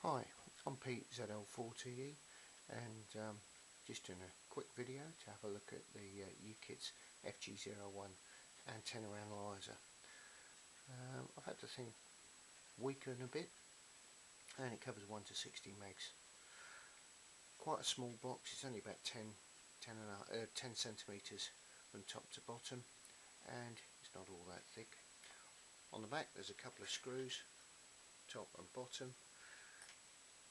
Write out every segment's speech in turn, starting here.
Hi, I'm Pete ZL4TE and just doing a quick video to have a look at the YouKits FG-01 Antenna Analyzer. I've had the thing weaker in a bit and it covers 1 to 60 megs. Quite a small box, it's only about 10 centimetres from top to bottom and it's not all that thick. On the back there's a couple of screws, top and bottom.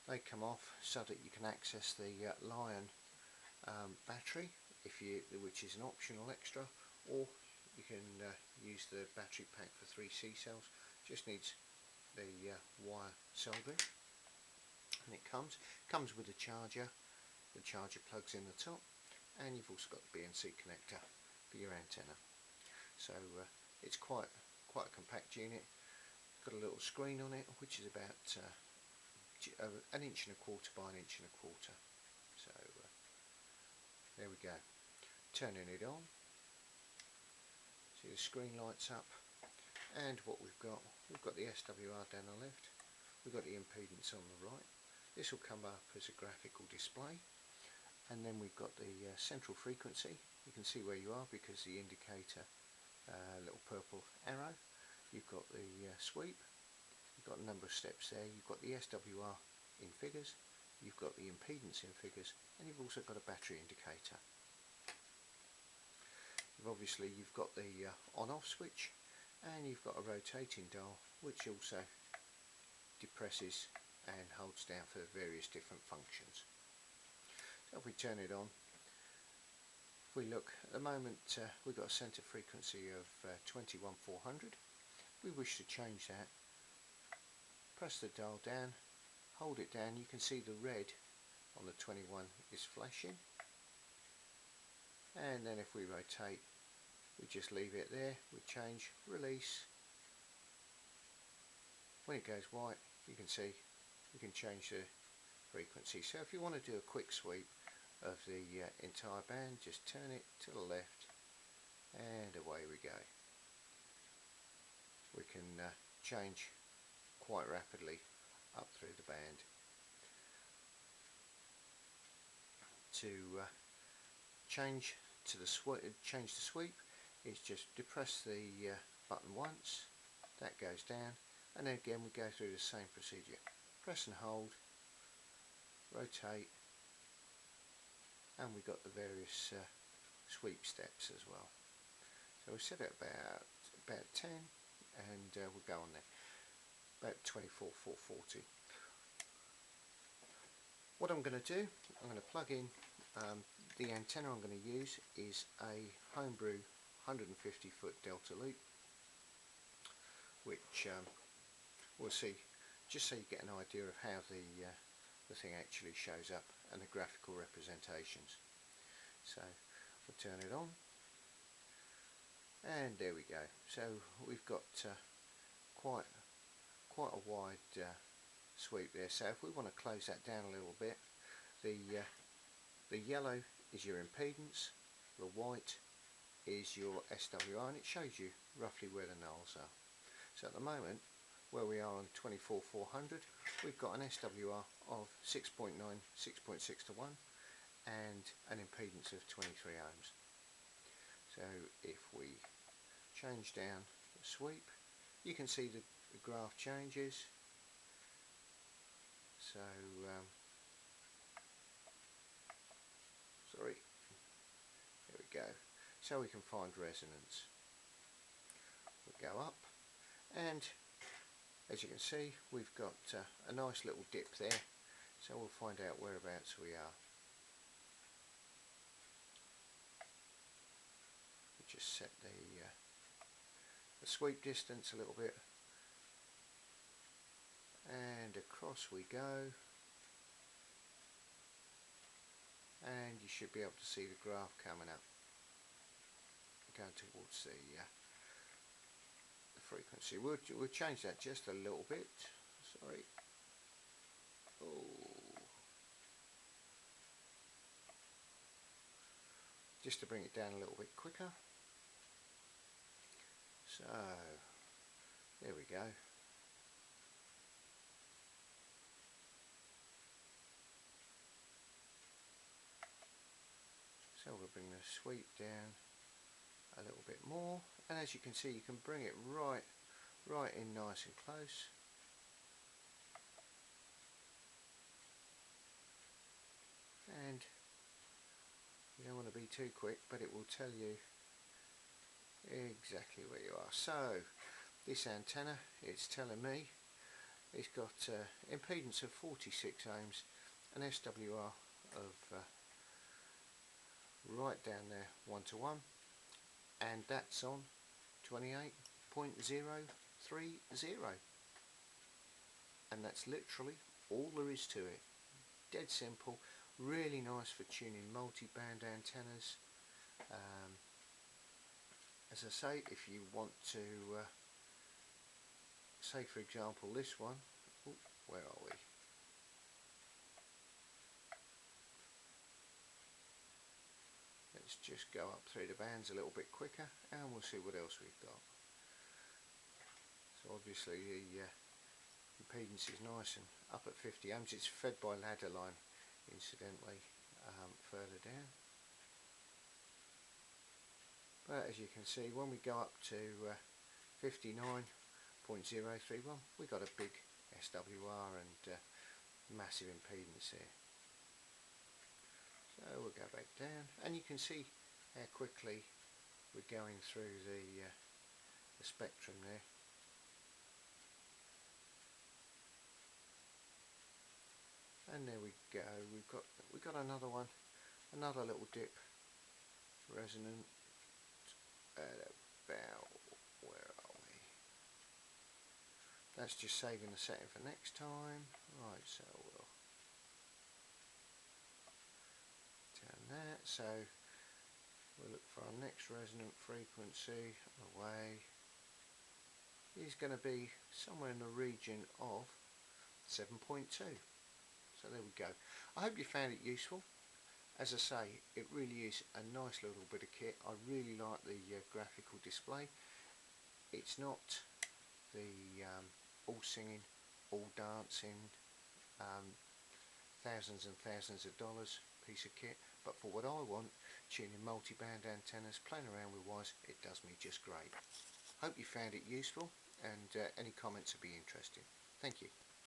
They come off so that you can access the Lion battery, which is an optional extra, or you can use the battery pack for 3 C cells. Just needs the wire soldering, and it comes with a charger. The charger plugs in the top, and you've also got the BNC connector for your antenna. So it's quite a compact unit. Got a little screen on it, which is about 1.25 inches by 1.25 inches. So there we go. Turning it on, see the screen lights up, and what we've got the SWR down the left, we've got the impedance on the right. This will come up as a graphical display, and then we've got the central frequency. You can see where you are because the indicator, little purple arrow. You've got the sweep. You've got a number of steps there. You've got the SWR in figures, you've got the impedance in figures, and you've also got a battery indicator. You've got the on-off switch, and you've got a rotating dial which also depresses and holds down for various different functions. So if we turn it on, if we look at the moment, we've got a centre frequency of 21400. If we wish to change that, press the dial down, hold it down. You can see the red on the 21 is flashing, and then if we rotate, we just leave it there. We change, release. When it goes white, you can see we can change the frequency. So if you want to do a quick sweep of the entire band, just turn it to the left and away we go. We can change quite rapidly up through the band. To change the sweep is just depress the button once, that goes down, and then again we go through the same procedure. Press and hold, rotate, and we've got the various sweep steps as well. So we set it about 10, and we'll go on there. About 24,440. What I'm going to do, I'm going to plug in the antenna I'm going to use is a homebrew 150 foot delta loop, which we'll see, just so you get an idea of how the thing actually shows up and the graphical representations. So we'll turn it on, and there we go. So we've got quite a wide sweep there. So if we want to close that down a little bit, the yellow is your impedance, the white is your SWR, and it shows you roughly where the nulls are. So at the moment, where we are on 24,400, we've got an SWR of 6.9, 6.6 to 1, and an impedance of 23 ohms. So if we change down the sweep, you can see the graph changes. So sorry, there we go. So we can find resonance. We go up, and as you can see, we've got a nice little dip there. So we'll find out whereabouts we are. We just set the sweep distance a little bit, and across we go, and you should be able to see the graph coming up, going towards the frequency. We'll change that just a little bit. Sorry. Just to bring it down a little bit quicker. So there we go. So we'll bring the sweep down a little bit more, and as you can see, you can bring it right in nice and close. And you don't want to be too quick, but it will tell you exactly where you are. So this antenna, it's telling me it's got impedance of 46 ohms, an SWR of right down there 1 to 1, and that's on 28.030, and that's literally all there is to it. Dead simple, really nice for tuning multi-band antennas. As I say, if you want to say for example this one, ooh, where are we? Let's just go up through the bands a little bit quicker and we'll see what else we've got. So obviously the impedance is nice and up at 50 ohms. It's fed by ladder line, incidentally, further down. But as you can see, when we go up to 59.031, we got a big SWR and massive impedance here. So we'll go back down, and you can see how quickly we're going through the spectrum there. And there we go. We've got another one, another little dip resonant at about, where are we? That's just saving the setting for next time. Right, so we'll turn that. So we'll look for our next resonant frequency. Away is going to be somewhere in the region of 7.2. So there we go. I hope you found it useful. As I say, it really is a nice little bit of kit. I really like the graphical display. It's not the all singing, all dancing, thousands and thousands of dollars piece of kit, but for what I want, tuning multi-band antennas, playing around with wires, it does me just great. Hope you found it useful, and any comments would be interesting. Thank you.